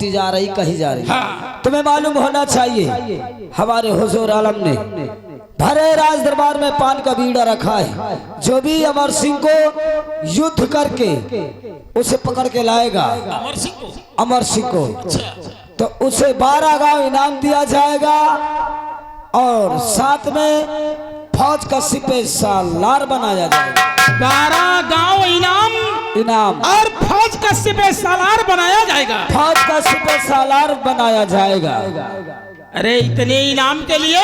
जा रही कही जा रही। हाँ। तुम्हें मालूम होना चाहिए हमारे हुजूर आलम ने भरे राज दरबार में पान का बीड़ा रखा है। जो भी अमर सिंह को युद्ध करके उसे पकड़ के लाएगा, अमर सिंह को तो उसे 12 गांव इनाम दिया जाएगा और साथ में फौज का सिपह सालार बनाया जाएगा। 12 गांव इनाम और फौज का सिपह सालार बनाया जाएगा। फौज का सिपह सालार बनाया जाएगा। अरे इतने इनाम के लिए,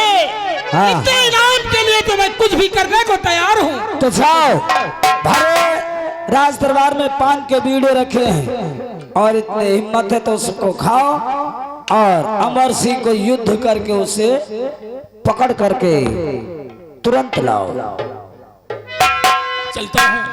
हाँ। इतने इनाम के लिए तो मैं कुछ भी करने को तैयार हूँ। तो जाओ, भरे राज दरबार में पान के बीड़े रखे हैं और इतने हिम्मत है तो उसको खाओ और अमर सिंह को युद्ध करके उसे पकड़ करके तुरंत लाओ। चलता हूँ।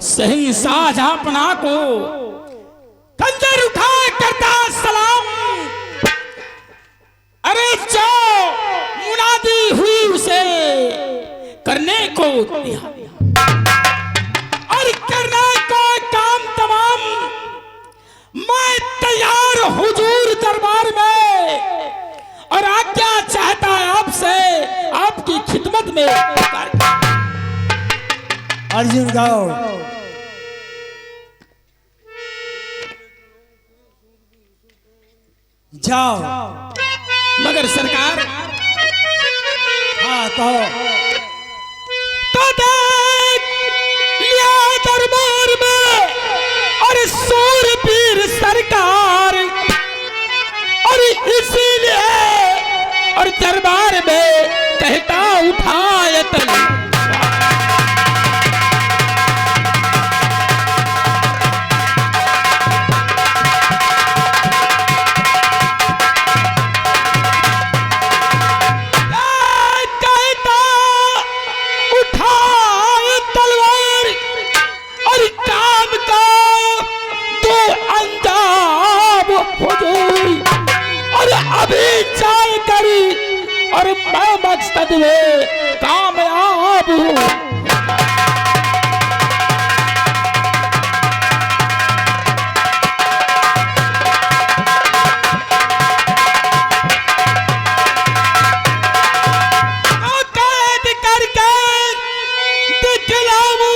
सही शाहजहां को खंजर उठाए करता सलाम। अरे जाओ मुनादी हुई उसे करने को दिया और करने को काम तमाम। मैं तैयार हुजूर दरबार में और आज्ञा चाहता है आपसे आपकी खिदमत में। अर्जुन गाओ। जाओ। मगर सरकार, हाँ कहो। तो देख लिया दरबार में और सूरवीर सरकार और इसीलिए और दरबार में कहता उठाए तल। और मैं मकसद में कामयाब हूँ। कैद करके दिखलाऊं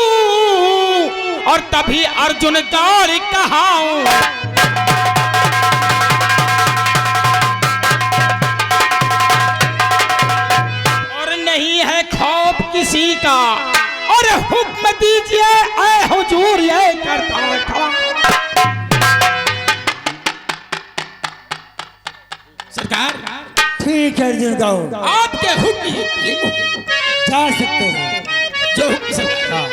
और तभी अर्जुन दौड़ कहाऊं। किसी का और हुक्म दीजिए ऐ हुजूर ये करता खड़ा। सरकार ठीक है अर्जुन गाओ। आपके हुक्म जा सकते हैं। जो हुक्म सरकार।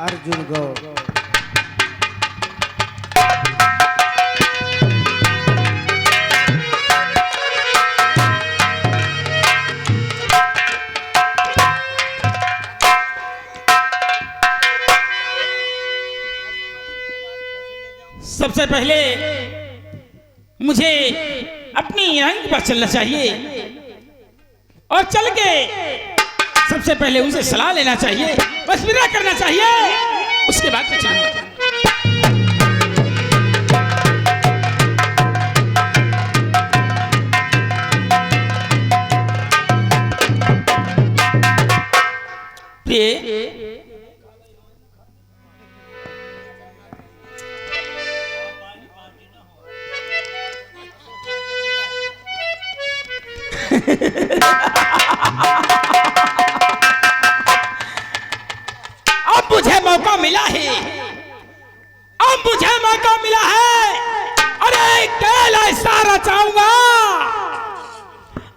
अर्जुन गाओ। सबसे पहले मुझे अपनी रंग पर चलना चाहिए और चल के सबसे पहले उनसे सलाह लेना चाहिए, मशवरा करना चाहिए, उसके बाद में चलूंगा। अब मुझे मौका मिला है, अब मुझे मौका मिला है। अरे कैल ऐसा रचाऊंगा,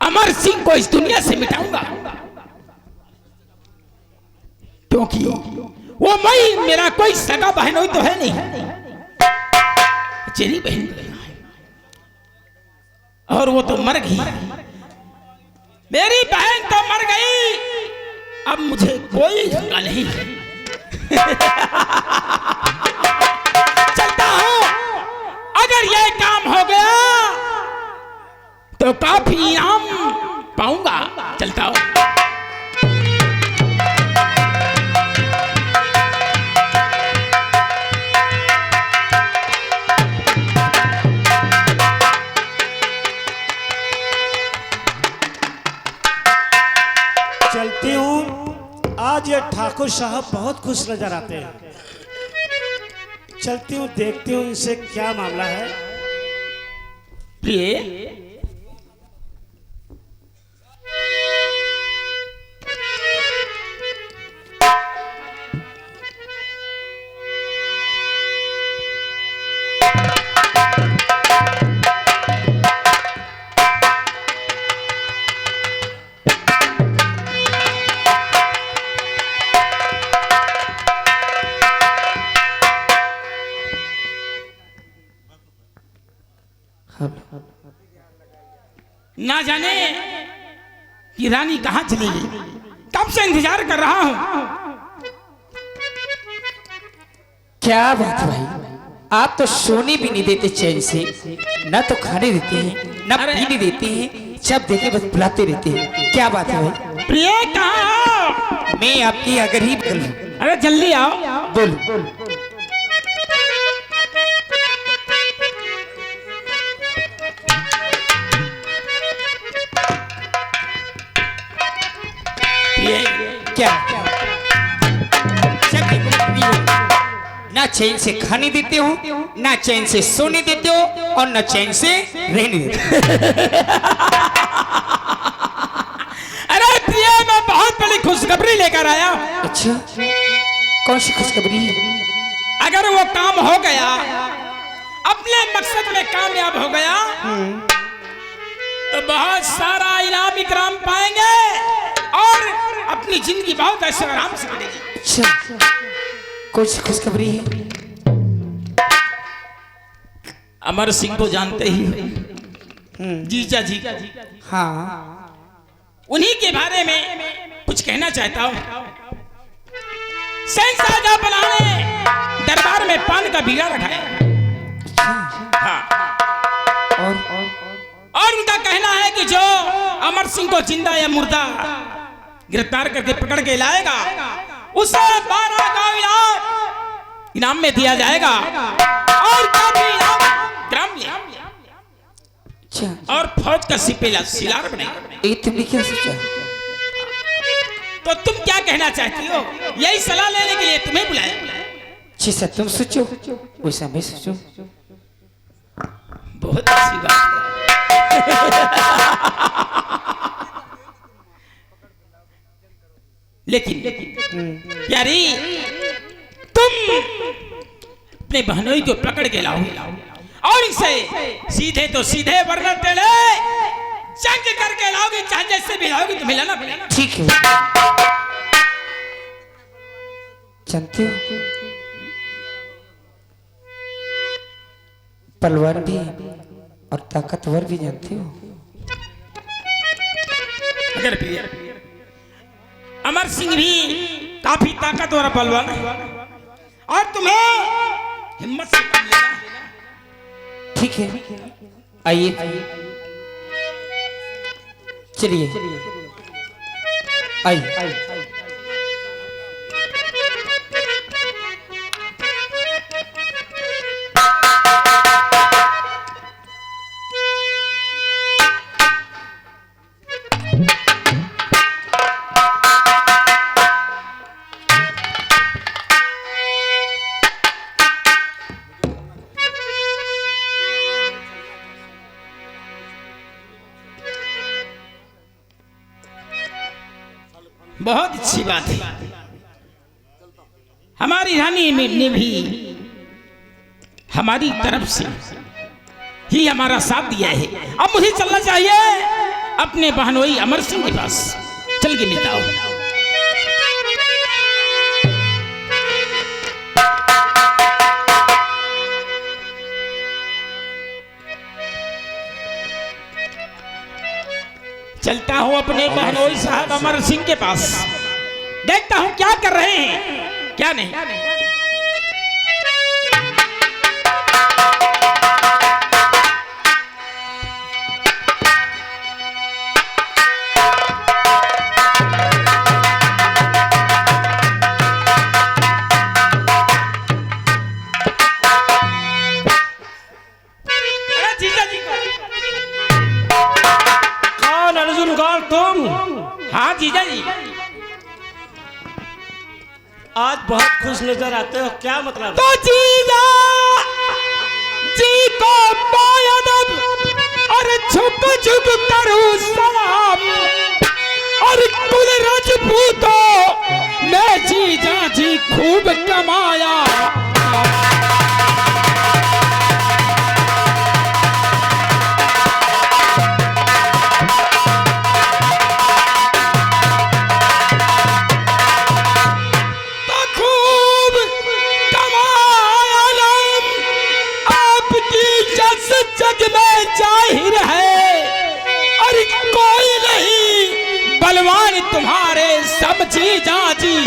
अमर सिंह को इस दुनिया से मिटाऊंगा, क्योंकि वो मैं मेरा कोई सगा बहनोई तो है नहीं, चेरी बहन और वो तो मर गई, मेरी बहन तो मर गई, अब मुझे कोई झंगा नहीं है। चलता हूं, अगर ये काम हो गया तो काफी इनाम पाऊंगा। चलता हूं। चलती हूँ। आज ये ठाकुर साहब बहुत खुश नजर आते हैं। चलती हूँ, देखती हूँ इनसे क्या मामला है। प्रिय, ना जाने कि रानी कहां चली गई, कब से इंतजार कर रहा हूं। क्या बात भाई, आप तो सोने भी नहीं देते चैन से, ना तो खाने देते हैं, ना पीने देते हैं, जब देखे बस बुलाते रहते हैं। क्या बात है भाई? प्रिय कहां? मैं आपकी अगर ही बदल। अरे जल्दी आओ। बोलो। क्या ना चैन से खाने देते हो, ना चैन से सोने देते हो, और ना चैन से रहने देते हो। अरे प्रिय, मैं बहुत बड़ी खुशखबरी लेकर आया। अच्छा, कौन सी खुशखबरी? अगर वो काम हो गया, अपने मकसद में कामयाब हो गया, तो बहुत सारा इनाम इकराम पाएंगे और अपनी जिंदगी बहुत ऐसे आराम से कटेगी। अच्छा, कौन सी खुशखबरी है? अमर सिंह को जानते ही हो, जीजा जी। हाँ, उन्हीं के बारे में कुछ कहना चाहता हूँ। शहंशाह बनाने दरबार में पान का बीड़ा रखा है। हाँ। और उनका कहना है कि जो अमर सिंह को जिंदा या मुर्दा गिरफ्तार करके पकड़ के लाएगा, उसे 12 गाँव इनाम में दिया जाएगा और काफी इनाम ग्राम ले, और फौज का सिलार बनेगा। तुमने क्या सोचा? तो तुम क्या कहना चाहती हो? यही सलाह लेने के लिए तुम्हें बुलाया। जैसा तुम सोचो वैसा मैं सोचूं। बहुत अच्छी बात है। लेकिन प्यारी, तुम अपने बहनोई को पकड़ के लाओ और इसे सीधे तो सीधे वरना टेढ़े जंग करके लाओगी, चाहे जैसे भी लाओगी, तुम्हें लाना पड़ेगा। ठीक है। जानते हो, पलवार भी और ताकतवर भी जानते हो। अगर अमर सिंह भी काफी ताकतवर पलवान है और तुम्हें हिम्मत से काम लेना है। ठीक है, आइए चलिए आइए। बहुत अच्छी बात है, हमारी रानी ने भी हमारी तरफ से ही हमारा साथ दिया है। अब मुझे चलना चाहिए अपने बहनोई अमर सिंह के पास, चल के मिलता हूं। चलता हूं अपने बहनोई साहब अमर सिंह के पास, देखता हूं क्या कर रहे हैं क्या नहीं। तुम? हाँ जीजा जी, आज बहुत खुश नजर आते हो, क्या मतलब? तो जीजा जी को बायदब और झुक झुक करूं सलाम, और कुल राजपूतों मैं जीजा जी खूब कमाया। जग में जाहिर है और कोई नहीं बलवान तुम्हारे समझी जाजी।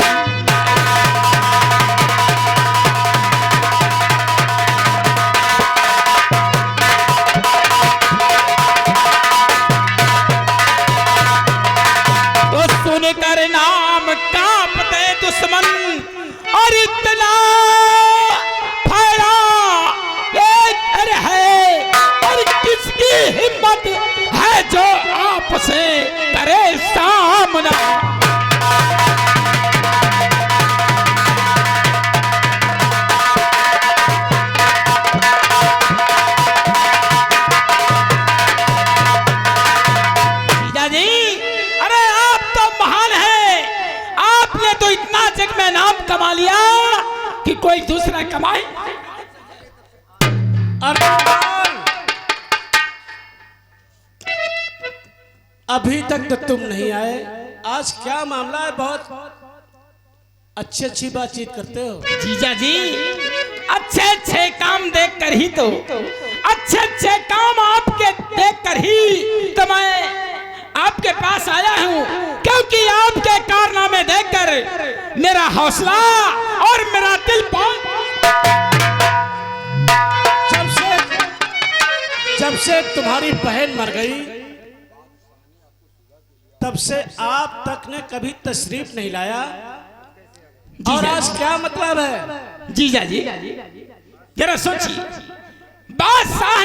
तो सुनकर नाम कांपते दुश्मन और इतना किसकी हिम्मत है जो आपसे करे सामना। जीजा जी, अरे आप तो महान हैं, आपने तो इतना जग में नाम कमा लिया कि कोई दूसरा कमाए। अभी तक तो तुम नहीं आए, आज क्या मामला है? बहुत अच्छी बातचीत करते हो। जीजा जी, अच्छे अच्छे काम देखकर ही तो, अच्छे अच्छे काम आपके देखकर ही तो मैं आपके पास आया हूँ, क्योंकि आपके कारनामे देखकर मेरा हौसला और मेरा दिल जब से तुम्हारी बहन मर गई तब से आप तक ने कभी तशरीफ नहीं लाया, और आज क्या मतलब है? जीजा जी जरा सोचिए, बादशाह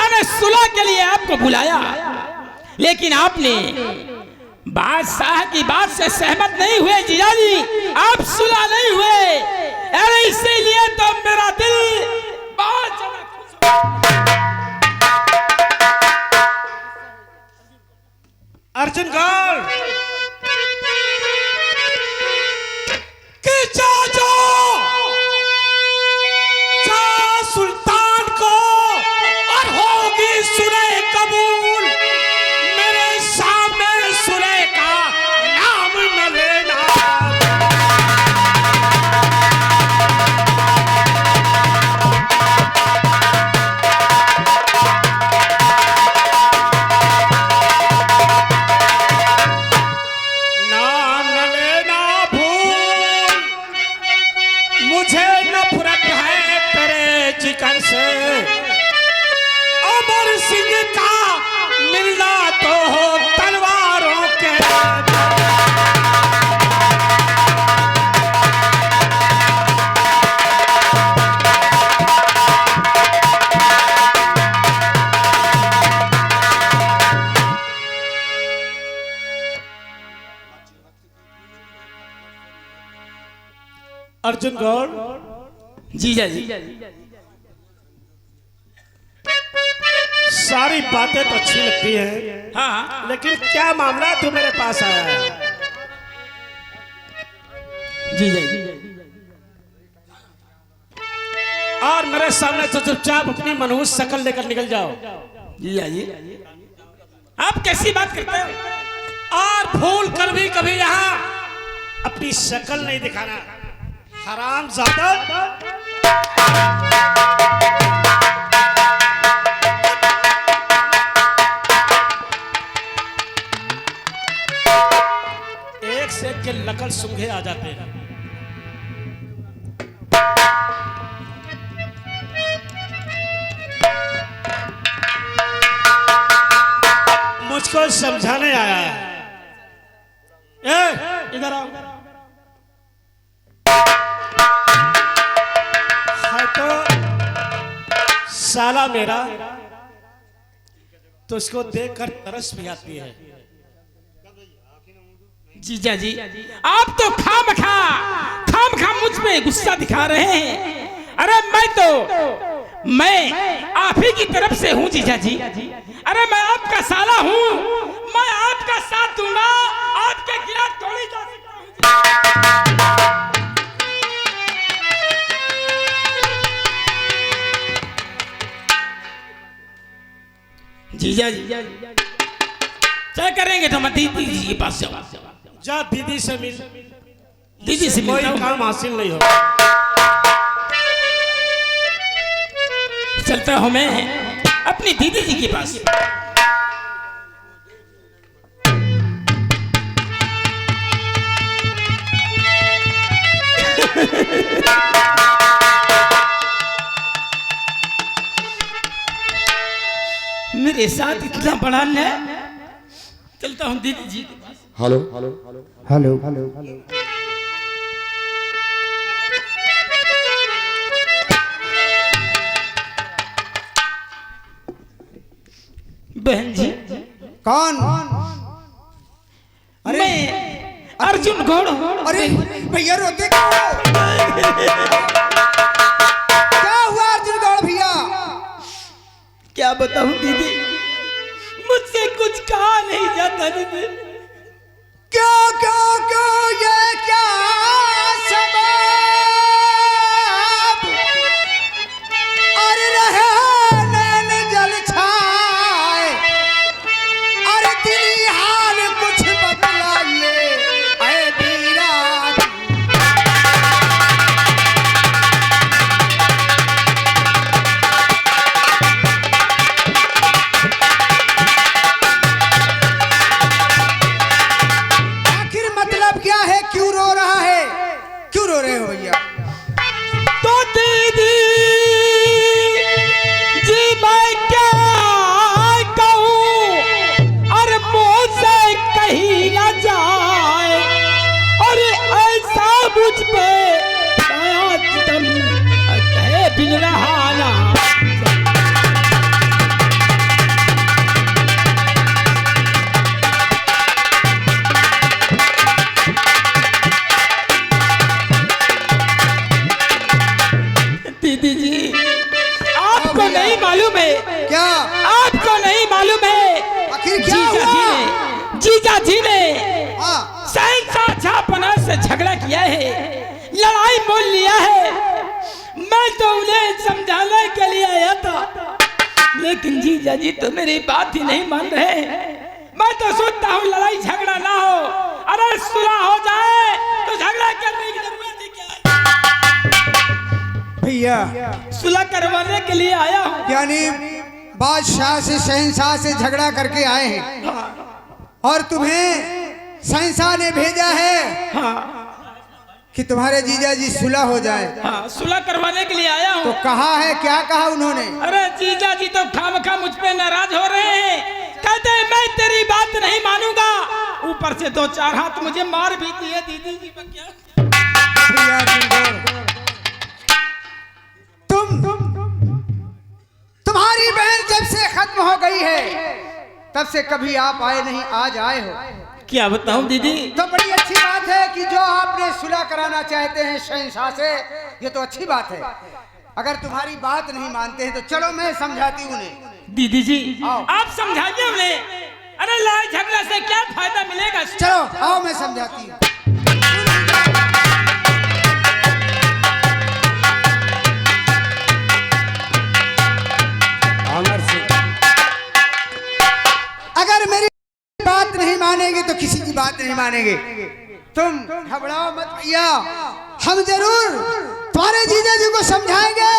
ने सुलह के लिए आपको बुलाया, लेकिन आपने बादशाह की बात से सहमत नहीं हुए। जीजा जी, आप सुलह नहीं हुए, अरे इसीलिए तो मेरा दिल बहुत ज्यादा अर्जुन गौर कि जा सुल्तान को और होगी सुने कबूल, मेरे सामने सुने का नाम न लेना। सिंह का मिलना तो हो तलवारों के। अर्जुन गौड़, जीजा जी सारी बातें तो अच्छी लगती हैं, हाँ लेकिन क्या मामला तू मेरे पास आया है? जीजा जी और मेरे सामने तो चुपचाप अपनी मनहूस शक्ल लेकर निकल जाओ। जीजा जी आप कैसी बात करते हो? और भूल कर भी कभी यहाँ अपनी शक्ल नहीं दिखाना, हराम ज्यादा। एक से एक के नकल सूंघे आ जाते हैं। मुझको समझाने आया है। ए, इधर आओ। है तो साला मेरा, तो इसको देखकर तरस भी आती है। जीजा जी आप तो खामखा मुझ पे गुस्सा दिखा रहे हैं। अरे मैं आप ही की तरफ से हूँ जीजा जी। अरे मैं आपका साला हूँ, मैं आपका साथ दूंगा, आपके खिलाफ थोड़ी जा सकता हूँ। जीजा जी क्या करेंगे तो मैं दीदी जी के पास जाऊँ। जा दीदी से मिल, दीदी से कोई मिलता हूँ। काम हासिल नहीं हो। चलता हूँ मैं अपनी दीदी जी के पास। मेरे साथ इतना बड़ा अन्याय, चलता हूँ दीदी जी के पास। हेलो हेलो हेलो बहन जी कौन? अरे मैं अर्जुन गौड़ हूँ। अरे भैया रोते क्यों हो? क्या हुआ अर्जुन गौड़ भैया? क्या बताऊं दीदी, मुझसे कुछ कहा नहीं जाता दीदी। क्यों क्यों क्यों ये क्या सबब? अरे रहे नैन जल छाए, अरे दिली हाल कुछ बतलाइए ऐ बीरा। आखिर मतलब क्या है? क्यों रो रहा है? क्यों रो रहे हो भैया? तो दीदी जी मैं क्या कहूँ, अरे मुझसे कहीं ना जाए, अरे ऐसा मुझ पे तुम कहे बिन रहा ना। दीदी जी आपको नहीं मालूम है, क्या? आपको नहीं मालूम है, आखिर क्या हुआ? जीजा जी ने हाँ, शहंशाह जहाँपनाह से झगड़ा किया है, लड़ाई मोल लिया है। मैं तो उन्हें समझाने के लिए आया था, लेकिन जीजा जी तो मेरी बात ही नहीं मान रहे। मैं तो सोचता हूँ लड़ाई झगड़ा ना हो, अरे सुलह हो जाए तो झगड़ा करने की जरूरत ही क्या है। भैया सुलह करवाने के लिए आया हूँ। यानी बादशाह से शहंशाह से झगड़ा करके आए हैं और तुम्हें शहंशाह ने भेजा है कि तुम्हारे जीजा जी सुलह हो जाए। हाँ, सुलह करवाने के लिए आया तो हूँ। कहा है, क्या कहा उन्होंने? अरे जीजा जी तो खामखा मुझ पे नाराज ऊपर से 2-4 हाथ मुझे मार भी दिए दीदी जी। मैं क्या भैया अर्जुन गौड़, तुम्हारी बहन जब से खत्म हो गई है तब से कभी आप आए नहीं, आज आए हो। क्या बताऊं दीदी? तो बड़ी अच्छी बात है कि जो आपने सुलह कराना चाहते हैं शहंशाह से, ये तो अच्छी बात है। अगर तुम्हारी बात नहीं मानते हैं तो चलो मैं समझाती हूँ उन्हें। दीदी जी आओ। आप समझाइए उन्हें। अरे लड़ाई झगड़ा से क्या फायदा मिलेगा? चलो आओ मैं समझाती हूँ। अगर मेरी बात नहीं मानेंगे तो किसी की बात नहीं मानेंगे। तुम घबराओ मत भैया, हम जरूर तुम्हारे जीजा जी को समझाएंगे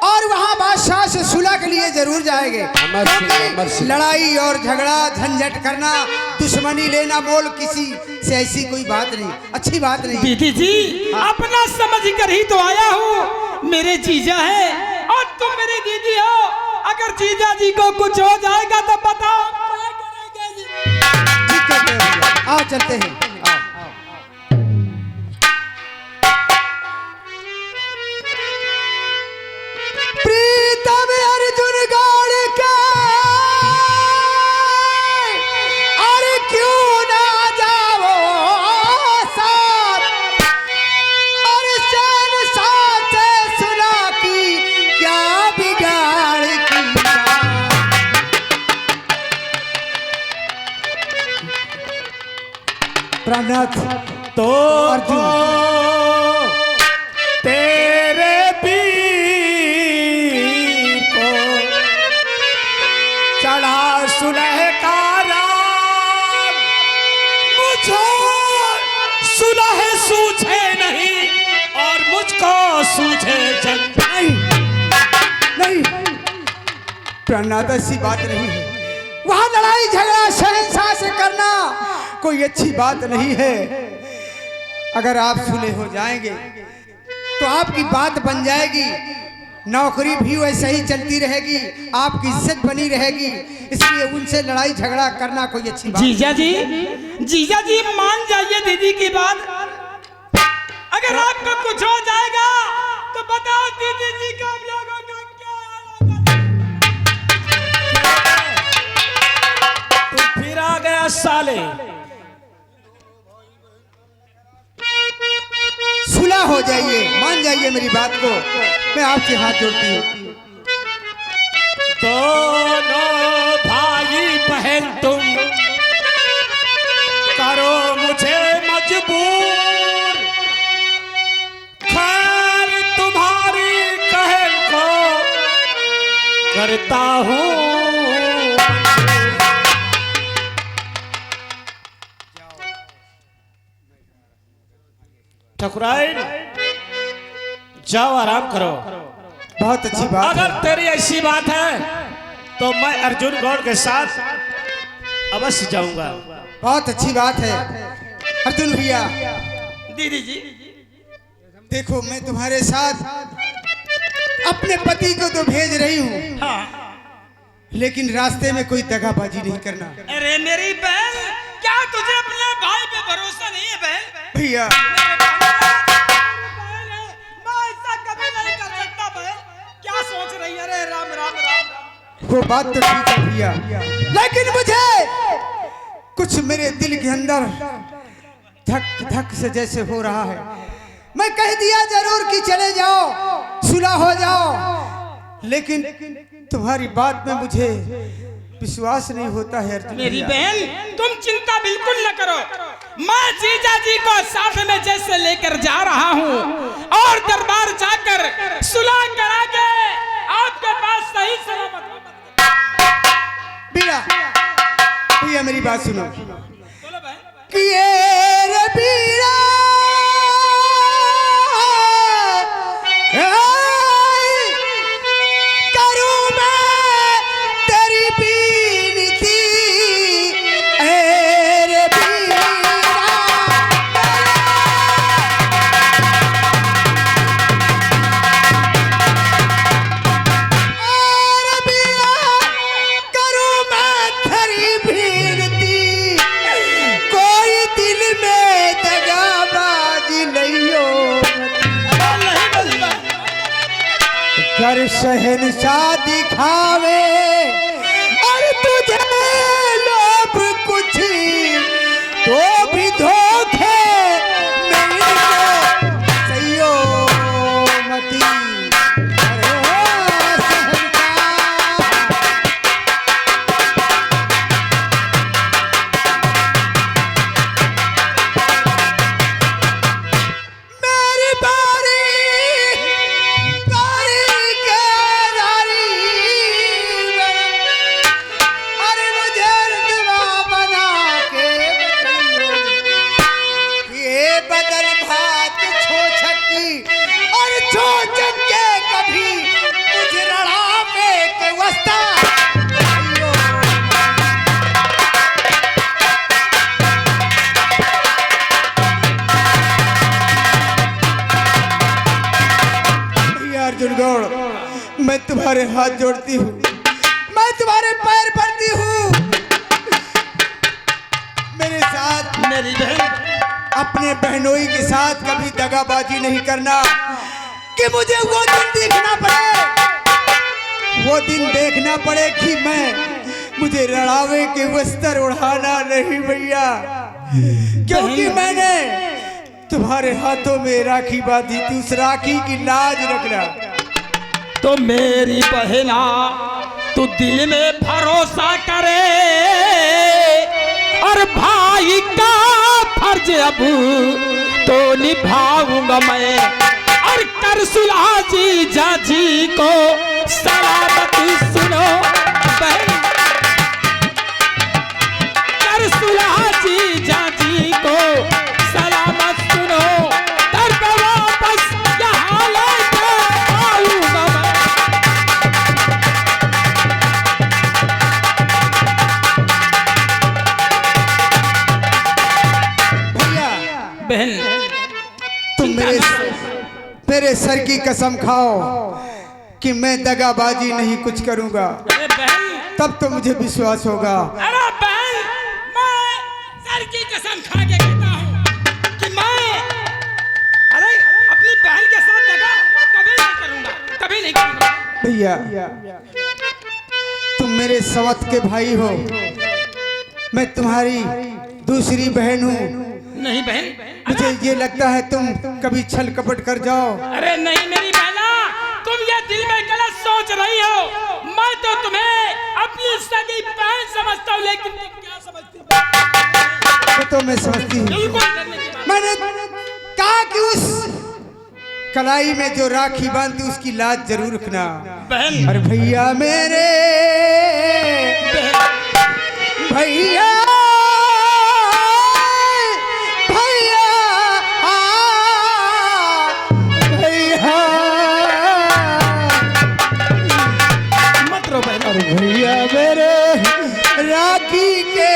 और वहां बादशाह से सुलह के लिए जरूर जाएंगे। क्योंकि लड़ाई और झगड़ा झंझट करना, दुश्मनी लेना मोल किसी से ऐसी कोई बात नहीं, अच्छी बात नहीं। दीदी जी अपना समझ कर ही तो आया हूँ। मेरे जीजा है और तुम मेरी दीदी हो। अगर जीजा जी को कुछ हो जाएगा तो बताओ क्या करेंगे जी? ठीक कहते हो भैया, आओ चलते हैं। प्रीतम अर्जुन गौड़ का अरे क्यों ना जाओ साथ, और शहंशाह से सुलह की क्या बिगाड़ की प्राणनाथ तो तेरे पीर को चढ़ा सुलह का राग, मुझे सुलह सूझे नहीं और मुझको सूझे जंग। नहीं प्राणनाथ ऐसी बात नहीं है। वहां लड़ाई झगड़ा शहंशाह से करना कोई अच्छी बात नहीं है। अगर आप सुलह हो जाएंगे तो आपकी बात बन जाएगी, नौकरी भी वैसे ही चलती रहेगी, आपकी इज्जत बनी रहेगी। इसलिए उनसे लड़ाई झगड़ा करना कोई अच्छी बात जीजा जी मान जाइए दीदी की बात। अगर आपको कुछ हो जाएगा तो बताओ दीदी जी का हम लोगों का क्या हाल होगा? तू फिर आ गया साले। सुलह हो जाइए, मान जाइए मेरी बात को, मैं आपके हाथ जोड़ती हूँ। दोनों भाई बहन तुम करो मुझे मजबूर, खैर तुम्हारी कहल को करता हूँ। ठकुराइन जाओ आराम करो। बहुत अच्छी बात अगर है। तेरी ऐसी बात है तो मैं अर्जुन गौड़ के साथ अवश्य जाऊंगा। बहुत अच्छी बात है अर्जुन भैया। दीदी जी देखो मैं तुम्हारे साथ अपने पति को तो भेज रही हूँ, हाँ। लेकिन रास्ते में कोई दगाबाजी नहीं करना। अरे मेरी बहन, क्या तुझे अपने भाई पे भरोसा नहीं है बहन? भैया मैं ऐसा कभी नहीं कर सकता बहन। क्या सोच रही है? अरे राम राम राम। वो बात तो ठीक है भैया, लेकिन मुझे कुछ मेरे दिल के अंदर धक धक से जैसे हो रहा है। मैं कह दिया जरूर कि चले जाओ, सुलह हो जाओ, लेकिन तुम्हारी बात में मुझे विश्वास नहीं होता है अर्जुन मेरी भैया। बहन तुम चिंता बिल्कुल न करो। मैं जीजा जी को साथ में जैसे लेकर जा रहा हूँ और दरबार जाकर सुलह करा के आपके पास सही सलामत भैया भैया मेरी बात सुनो बोलो बहन। कि ये रे बीरा करूं मैं तेरी बीनती, ए रे बीरा करूं मैं तेरी बीनती, कोई कर शहनशाह दिखावे और तुझे लोभ कुछ तो भी धोखे मेरी तो सैयो मती। अरे ओ शहनशाह, मेरी बारी बारी के नारी, अरे मुझे रुतबा बना के ये बदल भात छो छक्की और छो चक्के कभी मुझे रड़ावे के वस्ता। अर्जुन गौड़, मैं तुम्हारे हाथ जोड़ती हूँ, मैं तुम्हारे पैर पड़ती हूँ। मेरे साथ मेरी बहन अपने बहनोई के साथ कभी दगाबाजी नहीं करना कि मुझे वो दिन देखना पड़े, वो दिन देखना पड़े कि मुझे रड़ावे के वस्त्र उड़ाना नहीं भैया, क्योंकि मैंने तुम्हारे हाथों में राखी बांधी थी, उस राखी की लाज रखना। तो मेरी बहना तू दिल में भरोसा करे और भाई का फर्ज अब तो निभाऊंगा मैं, और कर सुलह जी जाजी को सलामत सुनो बहन, कर सुलह जी जाजी को सलामत सुनो, दर्द वापस यहाँ लेके आऊंगा मैं। भैया बहन तुम मेरे सर की कसम खाओ कि मैं दगाबाजी नहीं कुछ करूंगा, अरे बहन, तब तो मुझे विश्वास होगा। अरे बहन, मैं सर की कसम खा के कहता हूँ कि मैं अरे अपनी बहन के साथ दगा कभी नहीं करूंगा, कभी नहीं करूंगा। भैया तुम मेरे सवत के भाई हो, मैं तुम्हारी दूसरी बहन हूँ। नहीं बहन, मुझे ये लगता है तुम कभी छल कपट कर जाओ। अरे नहीं मेरी बहना, तुम ये दिल में गलत सोच रही हो। मैं तो तुम्हें अपनी सगी बहन समझता हूँ, लेकिन तुम क्या समझती हो? वो तो मैं समझती हूँ। बिल्कुल करने की बात। मैंने कहा कि उस कलाई में जो राखी बांधती उसकी लाज जरूर रखना। बहन, अरे भैया मेरे, भैया भैया भैया, मत रो बहन। अरे भैया मेरे राखी के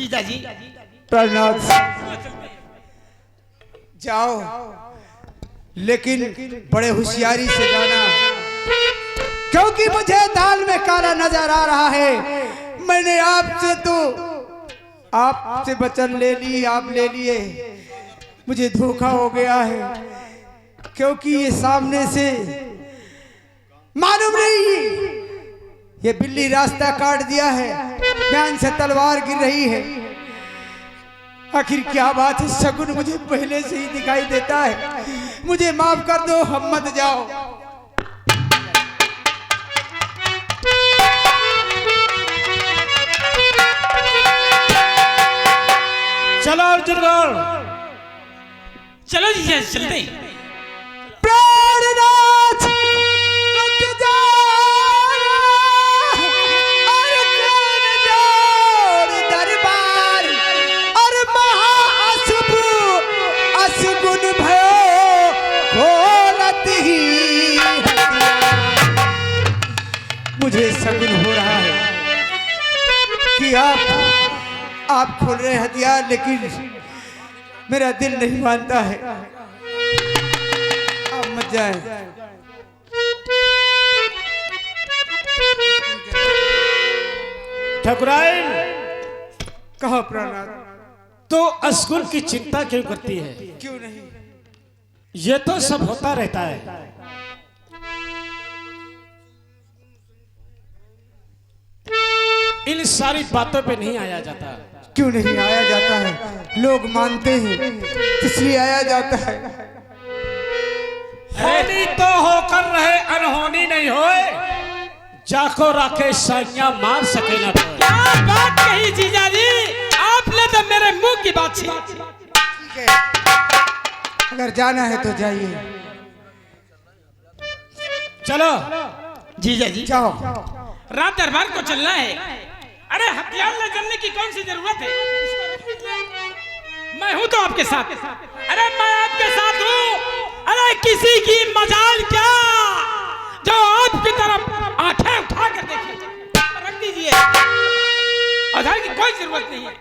जीजा जी प्रहलाद जाओ, लेकिन बड़े होशियारी से जाना, क्योंकि मुझे दाल में काला नजर आ रहा है। मैंने आपसे वचन ले ली, आप ले लिए, मुझे धोखा हो गया है, क्योंकि ये सामने से मालूम नहीं, ये बिल्ली रास्ता काट दिया है, म्यान से तलवार गिर रही है। आखिर क्या बात है? शगुन मुझे पहले से ही दिखाई देता है। मुझे माफ कर दो, हम मत जाओ। चलो अर्जुनगढ़, चलो जीजा जी चलते हैं। प्राणनाथ दरबार और महाअशुभ असगुन भयो खोलत ही। मुझे सगुन हो रहा है कि आप खोल रहे हथियार, लेकिन मेरा दिल नहीं मानता है। आप मत जाए। ठकुराइन, कहो प्राणनाथ, तो असगुन की चिंता क्यों करती है? क्यों नहीं? ये तो सब होता रहता है। इन सारी बातों पे नहीं आया जाता। क्यों नहीं आया जाता है? लोग मानते हैं, इसलिए आया जाता है। होनी तो होकर रहे, अनहोनी नहीं होए। जाको राखे साइया मार सके ना कोई। क्या बात कही जीजा जी, आपने तो मेरे मुंह की बात छीन। ठीक है, अगर जाना है तो जाइए। चलो जीजा जी जाओ। रात दरबार को चलना है। अरे हथियार ले चलने की कौन सी जरूरत है? मैं हूं तो आपके साथ। अरे मैं आपके साथ हूं। अरे किसी की मजाल क्या जो आपकी तरफ आंखें उठा कर देखे। रख दीजिए, आधार की कोई जरूरत नहीं है।